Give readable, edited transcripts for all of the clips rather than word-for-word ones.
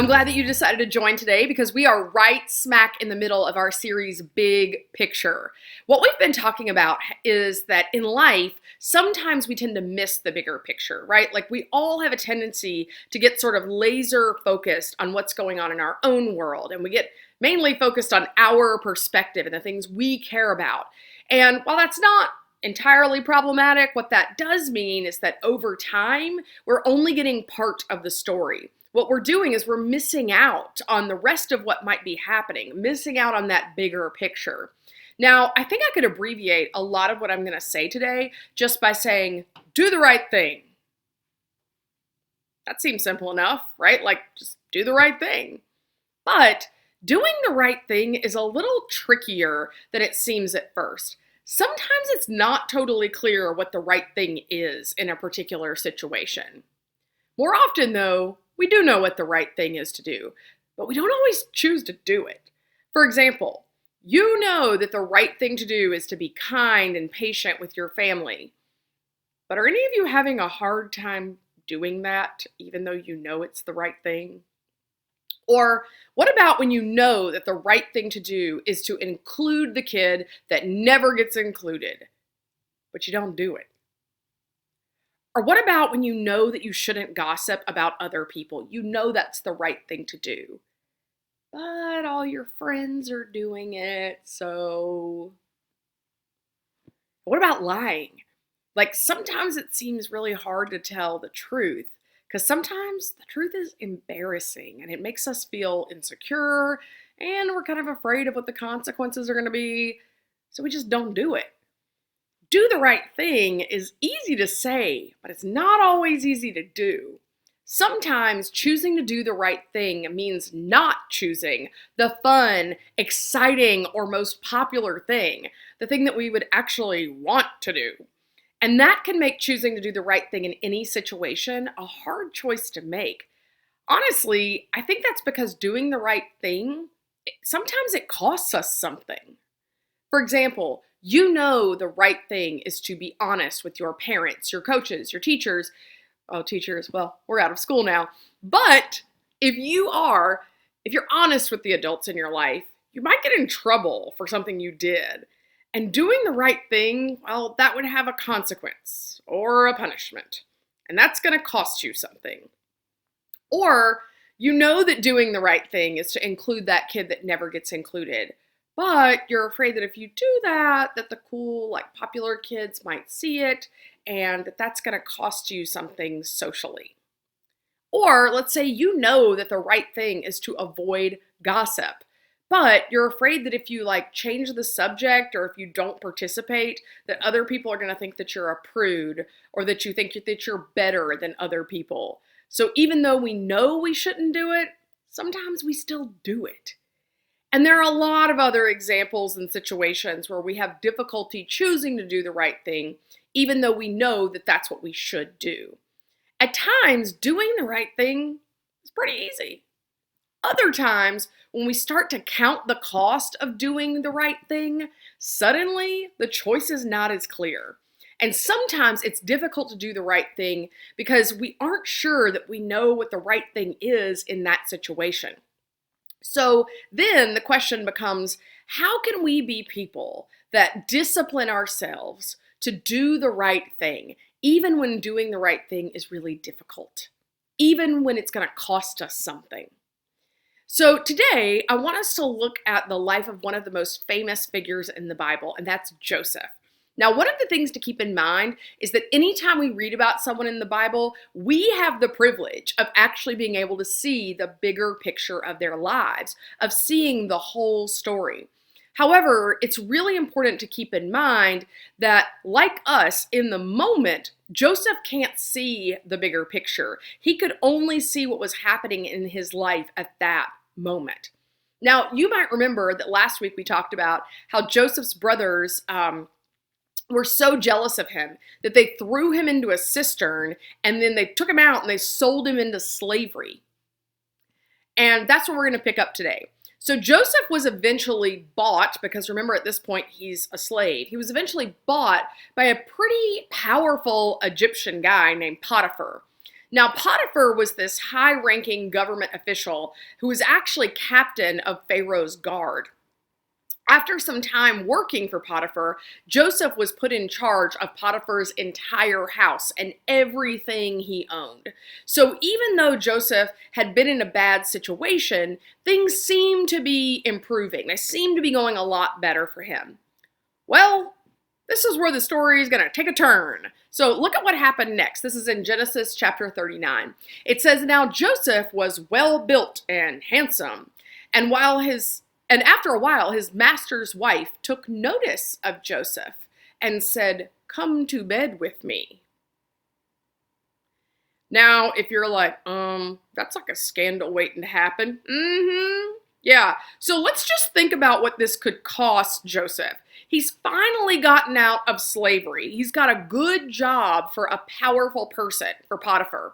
I'm glad that you decided to join today because we are right smack in the middle of our series, Big Picture. What we've been talking about is that in life, sometimes we tend to miss the bigger picture, right? Like we all have a tendency to get sort of laser focused on what's going on in our own world, and we get mainly focused on our perspective and the things we care about. And while that's not entirely problematic, what that does mean is that over time, we're only getting part of the story. What we're doing is we're missing out on the rest of what might be happening, missing out on that bigger picture. Now, I think I could abbreviate a lot of what I'm going to say today just by saying, do the right thing. That seems simple enough, right? Like, just do the right thing. But doing the right thing is a little trickier than it seems at first. Sometimes it's not totally clear what the right thing is in a particular situation. More often, though, we do know what the right thing is to do, but we don't always choose to do it. For example, you know that the right thing to do is to be kind and patient with your family. But are any of you having a hard time doing that, even though you know it's the right thing? Or what about when you know that the right thing to do is to include the kid that never gets included, but you don't do it? Or what about when you know that you shouldn't gossip about other people? You know that's the right thing to do, but all your friends are doing it, so... What about lying? Like sometimes it seems really hard to tell the truth because sometimes the truth is embarrassing and it makes us feel insecure and we're kind of afraid of what the consequences are going to be, so we just don't do it. Do the right thing is easy to say, but it's not always easy to do. Sometimes choosing to do the right thing means not choosing the fun, exciting, or most popular thing, the thing that we would actually want to do. And that can make choosing to do the right thing in any situation a hard choice to make. Honestly, I think that's because doing the right thing, sometimes it costs us something. For example, you know the right thing is to be honest with your parents, your coaches, your teachers. Oh, teachers, well, we're out of school now. But if you're honest with the adults in your life, you might get in trouble for something you did. And doing the right thing, well, that would have a consequence or a punishment. And that's going to cost you something. Or you know that doing the right thing is to include that kid that never gets included. But you're afraid that if you do that the cool, like popular kids might see it and that's going to cost you something socially. Or let's say you know that the right thing is to avoid gossip, but you're afraid that if you change the subject or if you don't participate, that other people are going to think that you're a prude or that you think that you're better than other people. So even though we know we shouldn't do it, sometimes we still do it. And there are a lot of other examples and situations where we have difficulty choosing to do the right thing, even though we know that that's what we should do. At times, doing the right thing is pretty easy. Other times, when we start to count the cost of doing the right thing, suddenly the choice is not as clear. And sometimes it's difficult to do the right thing because we aren't sure that we know what the right thing is in that situation. So then the question becomes, how can we be people that discipline ourselves to do the right thing, even when doing the right thing is really difficult, even when it's going to cost us something? So today, I want us to look at the life of one of the most famous figures in the Bible, and that's Joseph. Now, one of the things to keep in mind is that anytime we read about someone in the Bible, we have the privilege of actually being able to see the bigger picture of their lives, of seeing the whole story. However, it's really important to keep in mind that, like us, in the moment, Joseph can't see the bigger picture. He could only see what was happening in his life at that moment. Now, you might remember that last week we talked about how Joseph's brothers were so jealous of him that they threw him into a cistern and then they took him out and they sold him into slavery. And that's what we're going to pick up today. So Joseph was eventually bought, because remember at this point he's a slave. He was eventually bought by a pretty powerful Egyptian guy named Potiphar. Now, Potiphar was this high ranking government official who was actually captain of Pharaoh's guard. After some time working for Potiphar, Joseph was put in charge of Potiphar's entire house and everything he owned. So even though Joseph had been in a bad situation, things seemed to be improving. They seemed to be going a lot better for him. Well, this is where the story is going to take a turn. So look at what happened next. This is in Genesis chapter 39. It says, "Now Joseph was well built and handsome, and after a while, his master's wife took notice of Joseph and said, 'Come to bed with me.'" Now, if you're like, that's like a scandal waiting to happen. Yeah. So let's just think about what this could cost Joseph. He's finally gotten out of slavery. He's got a good job for a powerful person, for Potiphar.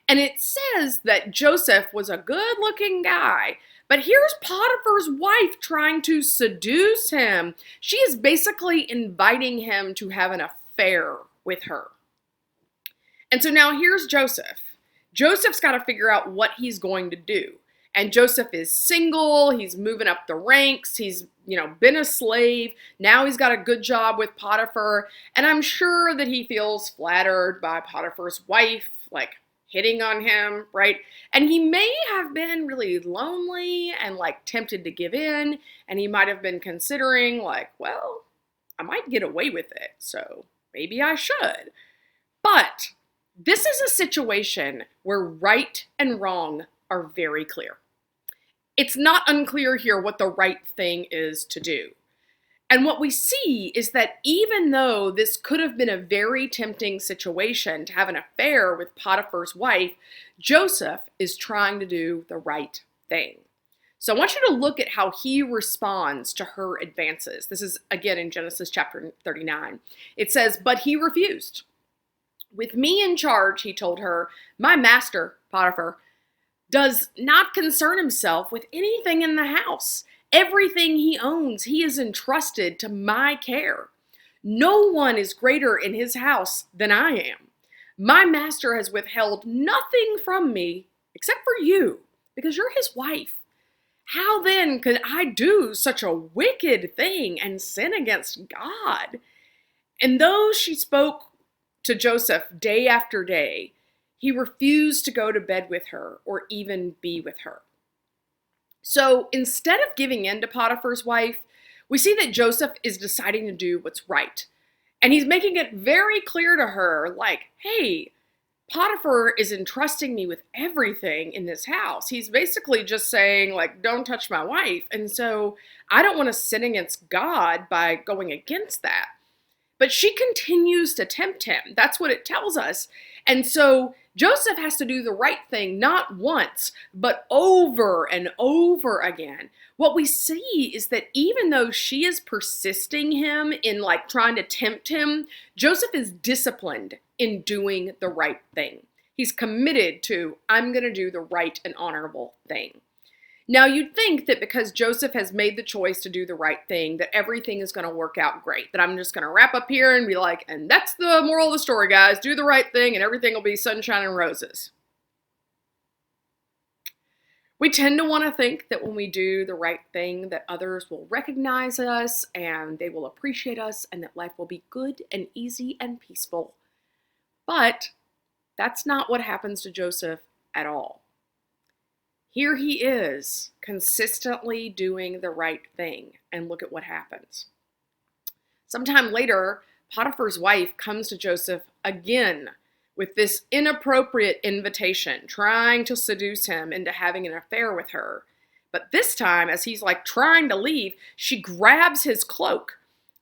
And it says that Joseph was a good-looking guy. But here's Potiphar's wife trying to seduce him. She is basically inviting him to have an affair with her. And so now here's Joseph. Joseph's got to figure out what he's going to do. And Joseph is single, he's moving up the ranks, he's, been a slave, now he's got a good job with Potiphar, and I'm sure that he feels flattered by Potiphar's wife, like, hitting on him, right? And he may have been really lonely and, like, tempted to give in, and he might have been considering, like, well, I might get away with it, so maybe I should. But this is a situation where right and wrong are very clear. It's not unclear here what the right thing is to do. And what we see is that even though this could have been a very tempting situation to have an affair with Potiphar's wife, Joseph is trying to do the right thing. So I want you to look at how he responds to her advances. This is again in Genesis chapter 39. It says, "But he refused. With me in charge," he told her, "my master, Potiphar, does not concern himself with anything in the house. Everything he owns, he is entrusted to my care. No one is greater in his house than I am. My master has withheld nothing from me except for you, because you're his wife. How then could I do such a wicked thing and sin against God?" And though she spoke to Joseph day after day, he refused to go to bed with her or even be with her. So instead of giving in to Potiphar's wife, we see that Joseph is deciding to do what's right. And he's making it very clear to her, like, hey, Potiphar is entrusting me with everything in this house. He's basically just saying, like, don't touch my wife. And so I don't want to sin against God by going against that. But she continues to tempt him. That's what it tells us. And so Joseph has to do the right thing, not once, but over and over again. What we see is that even though she is persisting him in, like, trying to tempt him, Joseph is disciplined in doing the right thing. He's committed to, I'm going to do the right and honorable thing. Now, you'd think that because Joseph has made the choice to do the right thing, that everything is going to work out great. That I'm just going to wrap up here and be like, and that's the moral of the story, guys. Do the right thing and everything will be sunshine and roses. We tend to want to think that when we do the right thing, that others will recognize us and they will appreciate us and that life will be good and easy and peaceful. But that's not what happens to Joseph at all. Here he is, consistently doing the right thing, and look at what happens. Sometime later, Potiphar's wife comes to Joseph again with this inappropriate invitation, trying to seduce him into having an affair with her. But this time, as he's like trying to leave, she grabs his cloak,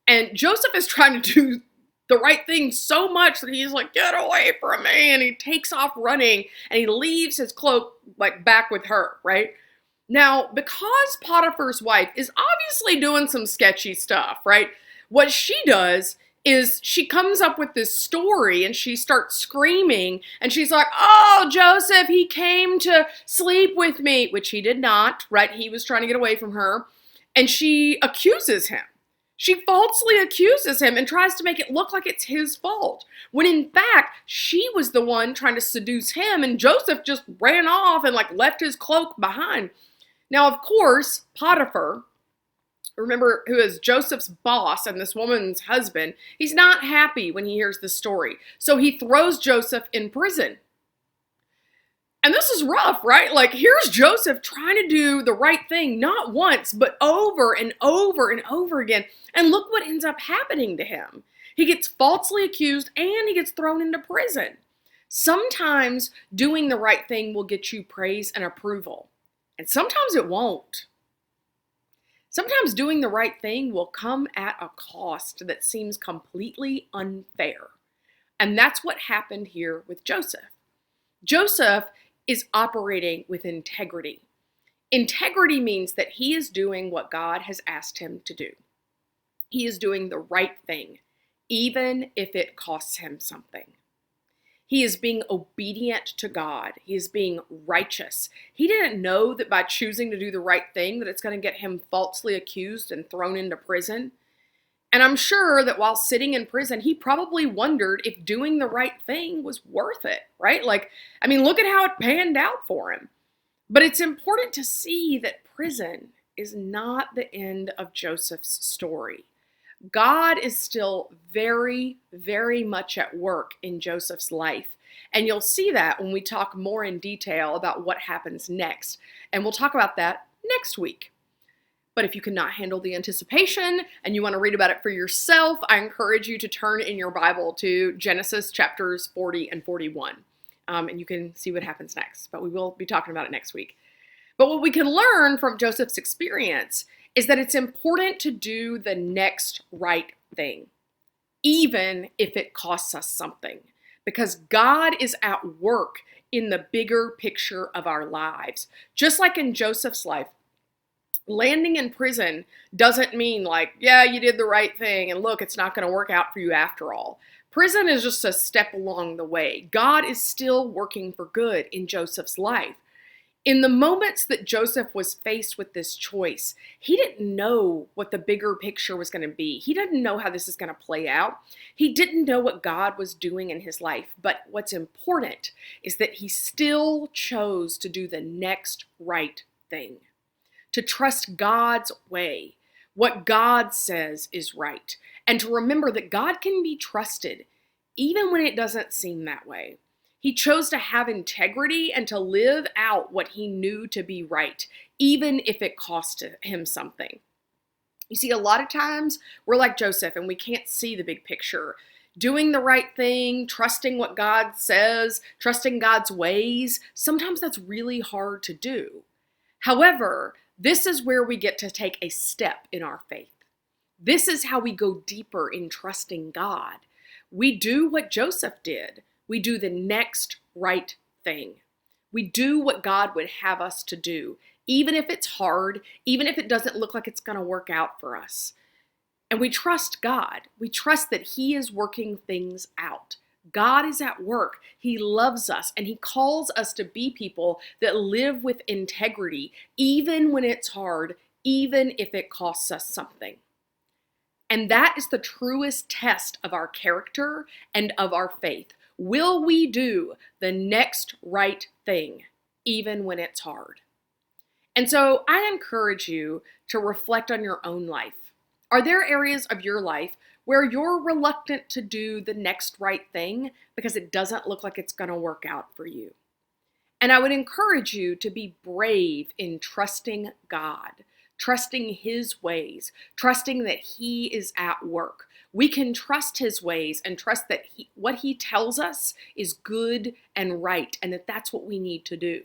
and Joseph is trying to do the right thing so much that he's like, get away from me, and he takes off running, and he leaves his cloak like back with her, right? Now, because Potiphar's wife is obviously doing some sketchy stuff, right? What she does is she comes up with this story and she starts screaming and she's like, oh, Joseph, he came to sleep with me, which he did not, right? He was trying to get away from her, and she accuses him. She falsely accuses him and tries to make it look like it's his fault, when in fact, she was the one trying to seduce him, and Joseph just ran off and like left his cloak behind. Now, of course, Potiphar, remember, who is Joseph's boss and this woman's husband, he's not happy when he hears this story. So he throws Joseph in prison. And this is rough, right? Like, here's Joseph trying to do the right thing, not once, but over and over and over again. And look what ends up happening to him. He gets falsely accused and he gets thrown into prison. Sometimes doing the right thing will get you praise and approval, and sometimes it won't. Sometimes doing the right thing will come at a cost that seems completely unfair. And that's what happened here with Joseph. Joseph is operating with integrity. Integrity means that he is doing what God has asked him to do. He is doing the right thing, even if it costs him something. He is being obedient to God. He is being righteous. He didn't know that by choosing to do the right thing that it's going to get him falsely accused and thrown into prison. And I'm sure that while sitting in prison, he probably wondered if doing the right thing was worth it, right? Like, I mean, look at how it panned out for him. But it's important to see that prison is not the end of Joseph's story. God is still very, very much at work in Joseph's life. And you'll see that when we talk more in detail about what happens next. And we'll talk about that next week. But if you cannot handle the anticipation and you want to read about it for yourself, I encourage you to turn in your Bible to Genesis chapters 40 and 41. And you can see what happens next. But we will be talking about it next week. But what we can learn from Joseph's experience is that it's important to do the next right thing, even if it costs us something, because God is at work in the bigger picture of our lives. Just like in Joseph's life, landing in prison doesn't mean like, yeah, you did the right thing and look, it's not going to work out for you after all. Prison is just a step along the way. God is still working for good in Joseph's life. In the moments that Joseph was faced with this choice, he didn't know what the bigger picture was going to be. He didn't know how this is going to play out. He didn't know what God was doing in his life. But what's important is that he still chose to do the next right thing, to trust God's way, what God says is right, and to remember that God can be trusted even when it doesn't seem that way. He chose to have integrity and to live out what he knew to be right, even if it cost him something. You see, a lot of times we're like Joseph and we can't see the big picture. Doing the right thing, trusting what God says, trusting God's ways, sometimes that's really hard to do. However, this is where we get to take a step in our faith. This is how we go deeper in trusting God. We do what Joseph did. We do the next right thing. We do what God would have us to do, even if it's hard, even if it doesn't look like it's going to work out for us. And we trust God. We trust that He is working things out. God is at work. He loves us, and He calls us to be people that live with integrity, even when it's hard, even if it costs us something. And that is the truest test of our character and of our faith. Will we do the next right thing, even when it's hard? And so I encourage you to reflect on your own life. Are there areas of your life where you're reluctant to do the next right thing because it doesn't look like it's going to work out for you? And I would encourage you to be brave in trusting God, trusting His ways, trusting that He is at work. We can trust His ways and trust that what He tells us is good and right, and that that's what we need to do.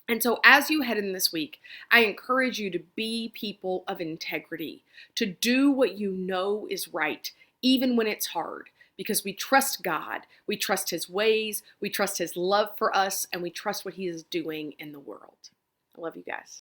And so as you head in this week, I encourage you to be people of integrity, to do what you know is right, even when it's hard, because we trust God, we trust His ways, we trust His love for us, and we trust what He is doing in the world. I love you guys.